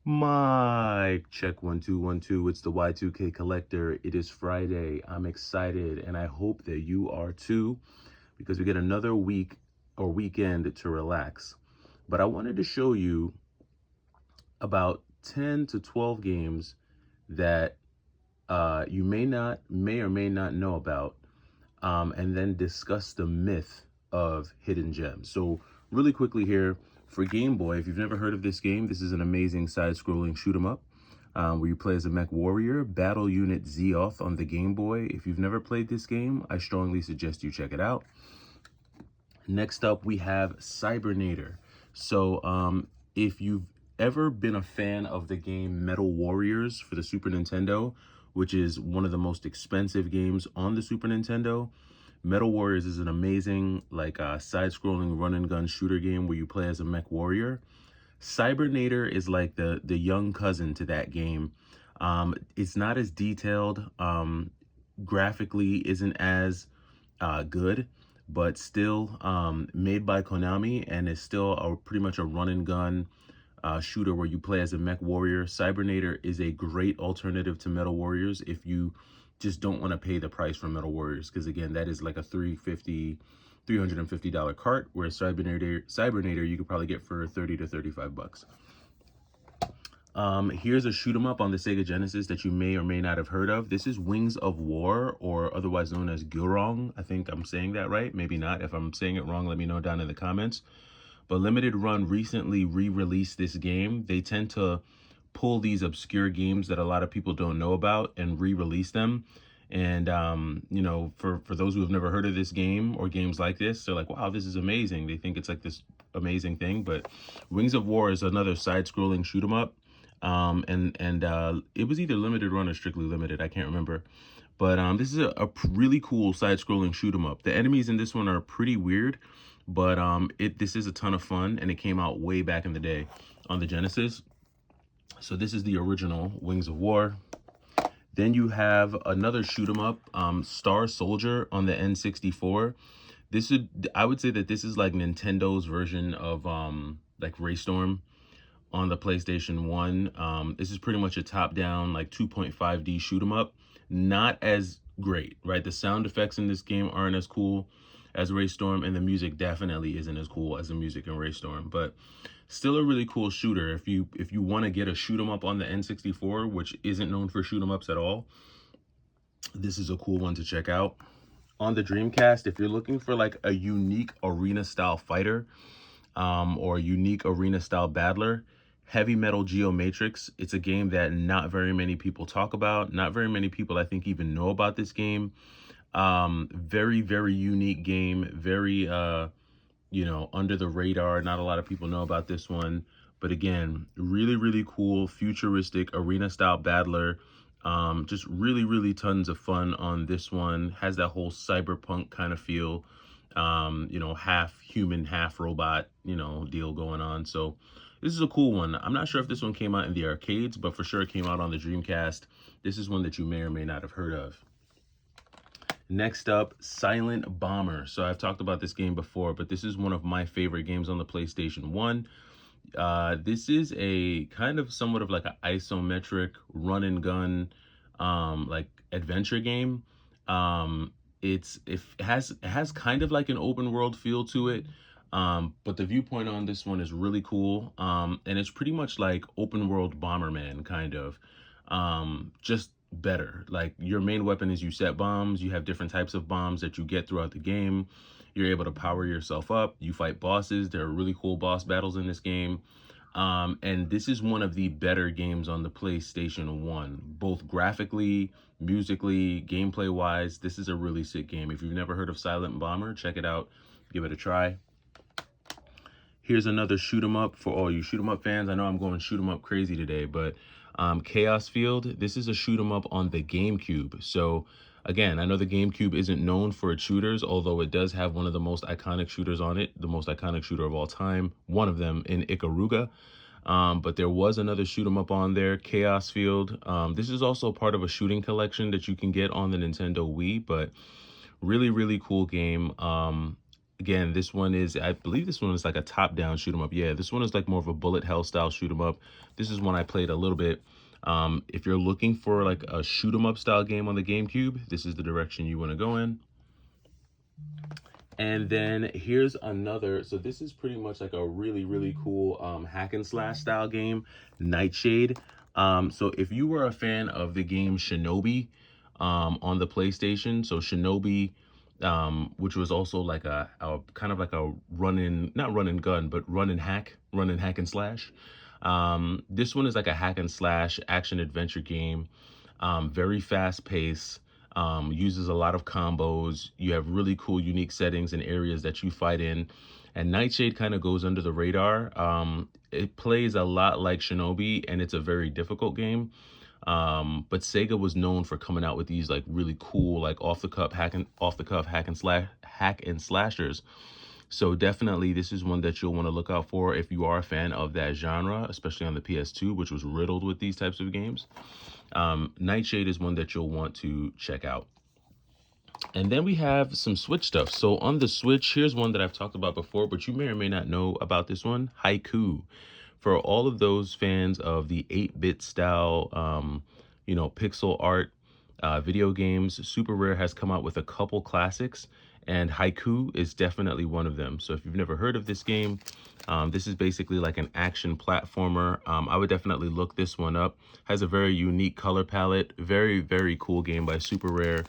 Mic check 1 2 1 2. It's the Y2K Collector. It is Friday. I'm excited, and I hope that you are too, because we get another week or weekend to relax. But I wanted to show you about 10 to 12 games that you may or may not know about, and then discuss the myth of hidden gems. So really quickly here, for Game Boy, if you've never heard of this game, this is an amazing side-scrolling shoot 'em up, where you play as a mech warrior, Battle Unit Zeoth on the Game Boy. If you've never played this game, I strongly suggest you check it out. Next up, we have Cybernator. So if you've ever been a fan of the game Metal Warriors for the Super Nintendo, which is one of the most expensive games on the Super Nintendo, Metal Warriors is an amazing side-scrolling run and gun shooter game where you play as a mech warrior. Cybernator is like the young cousin to that game. It's not as detailed, graphically isn't as good, but still made by Konami, and is still pretty much a run and gun shooter where you play as a mech warrior. Cybernator is a great alternative to Metal Warriors if you just don't want to pay the price for Metal Warriors, because again, that is like a $350 cart, whereas Cybernator you could probably get for 30 to 35 bucks. Here's a shoot 'em up on the Sega Genesis that you may or may not have heard of. This is Wings of War, or otherwise known as Gurong. I think I'm saying that right, maybe not. If I'm saying it wrong, let me know down in the comments. But Limited Run recently re-released this game. They tend to pull these obscure games that a lot of people don't know about and re-release them. And for those who have never heard of this game or games like this, they're like, wow, this is amazing. They think it's like this amazing thing. But Wings of War is another side-scrolling shoot 'em up. It was either Limited Run or Strictly Limited, I can't remember. But this is a really cool side-scrolling shoot 'em up. The enemies in this one are pretty weird, but this is a ton of fun, and it came out way back in the day on the Genesis. So this is the original Wings of War. Then you have another shoot 'em up, Star Soldier on the N64. I would say that this is like Nintendo's version of like Raystorm on the PlayStation 1. This is pretty much a top-down, like 2.5D shoot 'em up. Not as great, right? The sound effects in this game aren't as cool as Raystorm, and the music definitely isn't as cool as the music in Raystorm, but still a really cool shooter. If you want to get a shoot 'em up on the N64, which isn't known for shoot 'em ups at all, this is a cool one to check out. On the Dreamcast, if you're looking for like a unique arena style fighter, or a unique arena style battler, Heavy Metal Geomatrix. It's a game that not very many people talk about. Not very many people, I think, even know about this game. Very, very unique game. Very, under the radar. Not a lot of people know about this one. But again, really, really cool, futuristic arena style battler. Just really, really tons of fun on this one. Has that whole cyberpunk kind of feel. Half human, half robot, deal going on. So this is a cool one. I'm not sure if this one came out in the arcades, but for sure it came out on the Dreamcast. This is one that you may or may not have heard of. Next up, Silent Bomber. So I've talked about this game before, but this is one of my favorite games on the PlayStation 1. This is a kind of somewhat of like an isometric run and gun, like adventure game. It has kind of like an open world feel to it, but the viewpoint on this one is really cool, and it's pretty much like open world Bomberman kind of, just better. Like, your main weapon is you set bombs. You have different types of bombs that you get throughout the game. You're able to power yourself up. You fight bosses. There are really cool boss battles in this game. And this is one of the better games on the PlayStation 1, both graphically, musically, gameplay wise. This is a really sick game. If you've never heard of Silent Bomber, check it out, give it a try. Here's another shoot 'em up for all you shoot 'em up fans. I know I'm going shoot 'em up crazy today, but Chaos Field. This is a shoot 'em up on the GameCube. So again, I know the GameCube isn't known for its shooters, although it does have one of the most iconic shooters on it, the most iconic shooter of all time, one of them in Ikaruga. But there was another shoot 'em up on there, Chaos Field. This is also part of a shooting collection that you can get on the Nintendo Wii, but really, really cool game. Again, this one is, I believe this one is like a top-down shoot 'em up. Yeah, this one is like more of a bullet hell style shoot 'em up. This is one I played a little bit. If you're looking for like a shoot 'em up style game on the GameCube, this is the direction you want to go in. And then here's another. So this is pretty much like a really, really cool hack and slash style game, Nightshade. So if you were a fan of the game Shinobi on the PlayStation, so Shinobi, which was also like a kind of like a not run and gun, but run and hack and slash. This one is like a hack and slash action adventure game, very fast pace, uses a lot of combos. You have really cool, unique settings and areas that you fight in. And Nightshade kind of goes under the radar. It plays a lot like Shinobi, and it's a very difficult game. But Sega was known for coming out with these like really cool, like off the cuff hack and slashers. So definitely, this is one that you'll want to look out for if you are a fan of that genre, especially on the PS2, which was riddled with these types of games. Nightshade is one that you'll want to check out. And then we have some Switch stuff. So on the Switch, here's one that I've talked about before, but you may or may not know about this one, Haiku. For all of those fans of the 8-bit style, pixel art video games, Super Rare has come out with a couple classics, and Haiku is definitely one of them. So if you've never heard of this game, this is basically like an action platformer. I would definitely look this one up. Has a very unique color palette. Very, very cool game by Super Rare.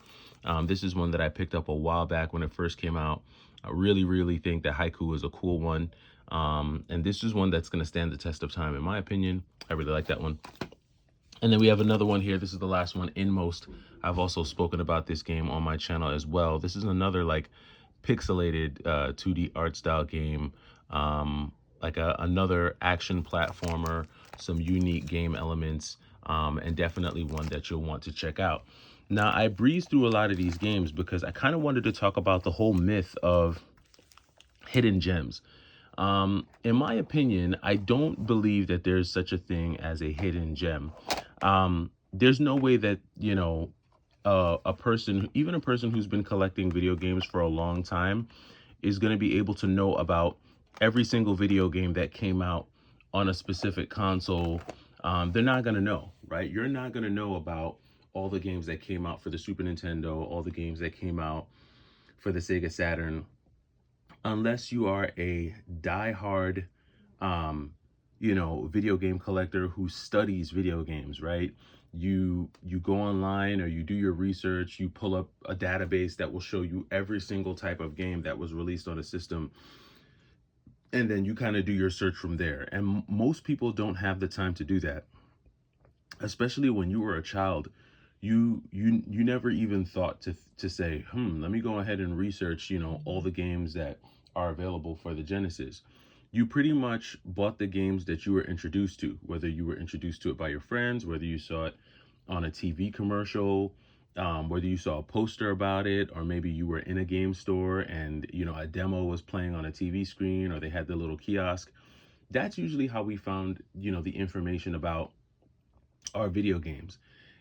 This is one that I picked up a while back when it first came out. I really, really think that Haiku is a cool one. And this is one that's going to stand the test of time, in my opinion. I really like that one. And then we have another one here. This is the last one, Inmost. I've also spoken about this game on my channel as well. This is another like pixelated 2D art style game, like another action platformer, some unique game elements, and definitely one that you'll want to check out. Now, I breezed through a lot of these games because I kind of wanted to talk about the whole myth of hidden gems. In my opinion, I don't believe that there's such a thing as a hidden gem. There's no way that, a person, even a person who's been collecting video games for a long time, is going to be able to know about every single video game that came out on a specific console. They're not going to know, right? You're not going to know about all the games that came out for the Super Nintendo, all the games that came out for the Sega Saturn, unless you are a diehard, video game collector who studies video games, right? You go online or you do your research, you pull up a database that will show you every single type of game that was released on a system, and then you kind of do your search from there. And most people don't have the time to do that, especially when you were a child. You never even thought to say, let me go ahead and research, all the games that are available for the Genesis. You pretty much bought the games that you were introduced to, whether you were introduced to it by your friends, whether you saw it on a TV commercial, whether you saw a poster about it, or maybe you were in a game store and, a demo was playing on a TV screen, or they had the little kiosk. That's usually how we found, the information about our video games.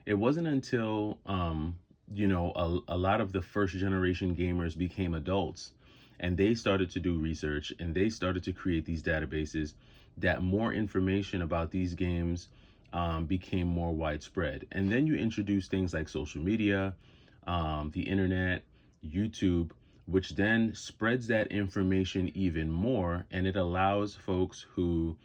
It wasn't until, a lot of the first generation gamers became adults and they started to do research and they started to create these databases that more information about these games became more widespread. And then you introduce things like social media, the internet, YouTube, which then spreads that information even more. And it allows folks who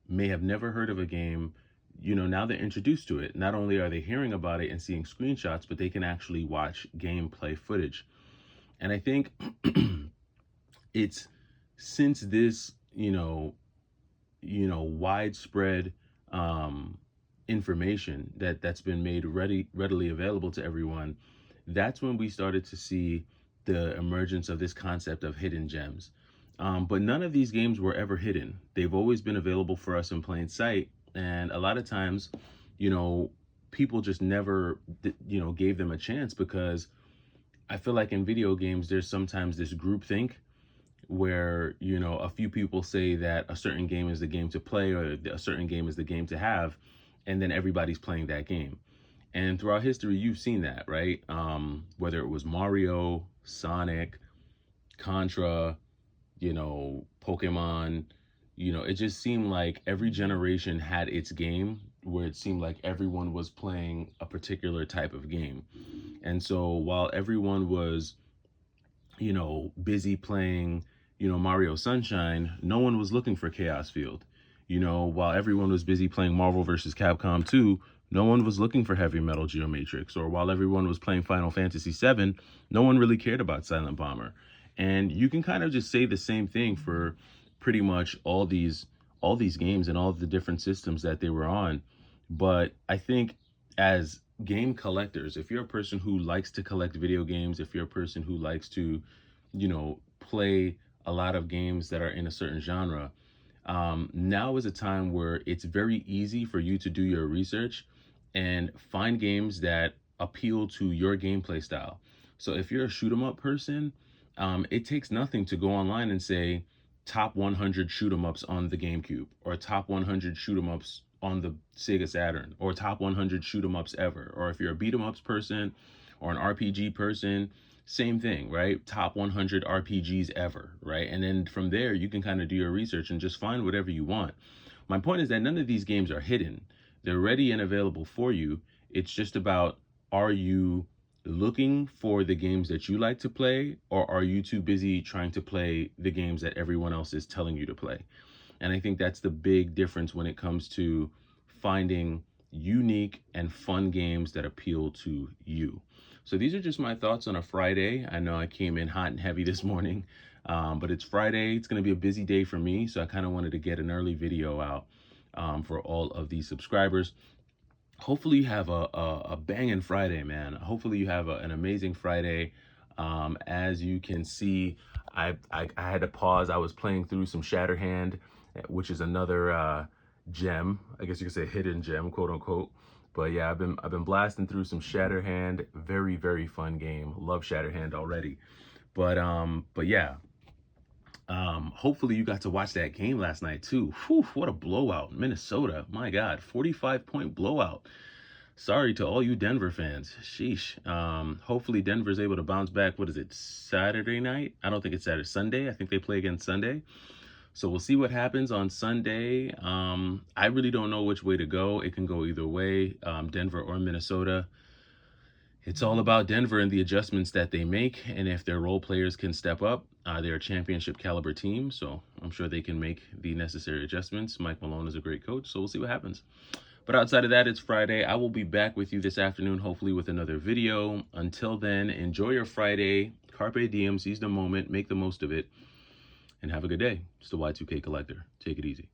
may have never heard of a game, now they're introduced to it. Not only are they hearing about it and seeing screenshots, but they can actually watch gameplay footage. And I think it's since this, widespread information that's been made readily available to everyone, that's when we started to see the emergence of this concept of hidden gems. But none of these games were ever hidden. They've always been available for us in plain sight. And a lot of times, people just never, gave them a chance, because I feel like in video games, there's sometimes this groupthink where, a few people say that a certain game is the game to play or a certain game is the game to have, and then everybody's playing that game. And throughout history, you've seen that, right? Whether it was Mario, Sonic, Contra, Pokemon, it just seemed like every generation had its game where it seemed like everyone was playing a particular type of game. And so while everyone was, busy playing, Mario Sunshine, no one was looking for Chaos Field. While everyone was busy playing Marvel vs. Capcom 2, no one was looking for Heavy Metal Geomatrix. Or while everyone was playing Final Fantasy 7, no one really cared about Silent Bomber. And you can kind of just say the same thing for pretty much all these games and all the different systems that they were on. But I think as game collectors, if you're a person who likes to collect video games, if you're a person who likes to, play a lot of games that are in a certain genre, now is a time where it's very easy for you to do your research and find games that appeal to your gameplay style. So if you're a shoot 'em up person, it takes nothing to go online and say top 100 shoot 'em ups on the GameCube, or top 100 shoot 'em ups on the Sega Saturn, or top 100 shoot 'em ups ever. Or if you're a beat 'em ups person or an RPG person, same thing, right? Top 100 RPGs ever, right? And then from there, you can kind of do your research and just find whatever you want. My point is that none of these games are hidden. They're ready and available for you. It's just about, are you looking for the games that you like to play, or are you too busy trying to play the games that everyone else is telling you to play? And I think that's the big difference when it comes to finding unique and fun games that appeal to you. So these are just my thoughts on a Friday. I know I came in hot and heavy this morning, but it's Friday. It's going to be a busy day for me, so I kind of wanted to get an early video out for all of these subscribers. Hopefully you have a banging Friday, man. Hopefully you have an amazing Friday. As you can see, I had to pause. I was playing through some Shatterhand, which is another gem. I guess you could say hidden gem, quote unquote. But yeah, I've been blasting through some Shatterhand. Very, very fun game. Love Shatterhand already. But yeah. Hopefully you got to watch that game last night too. Whew, what a blowout. Minnesota. My God, 45-point blowout. Sorry to all you Denver fans. Sheesh. Hopefully Denver's able to bounce back. What is it, Saturday night? I don't think it's Saturday. Sunday. I think they play again Sunday. So we'll see what happens on Sunday. I really don't know which way to go. It can go either way, Denver or Minnesota. It's all about Denver and the adjustments that they make. And if their role players can step up, they're a championship caliber team. So I'm sure they can make the necessary adjustments. Mike Malone is a great coach. So we'll see what happens. But outside of that, it's Friday. I will be back with you this afternoon, hopefully with another video. Until then, enjoy your Friday. Carpe diem, seize the moment, make the most of it, and have a good day. It's the Y2K Collector. Take it easy.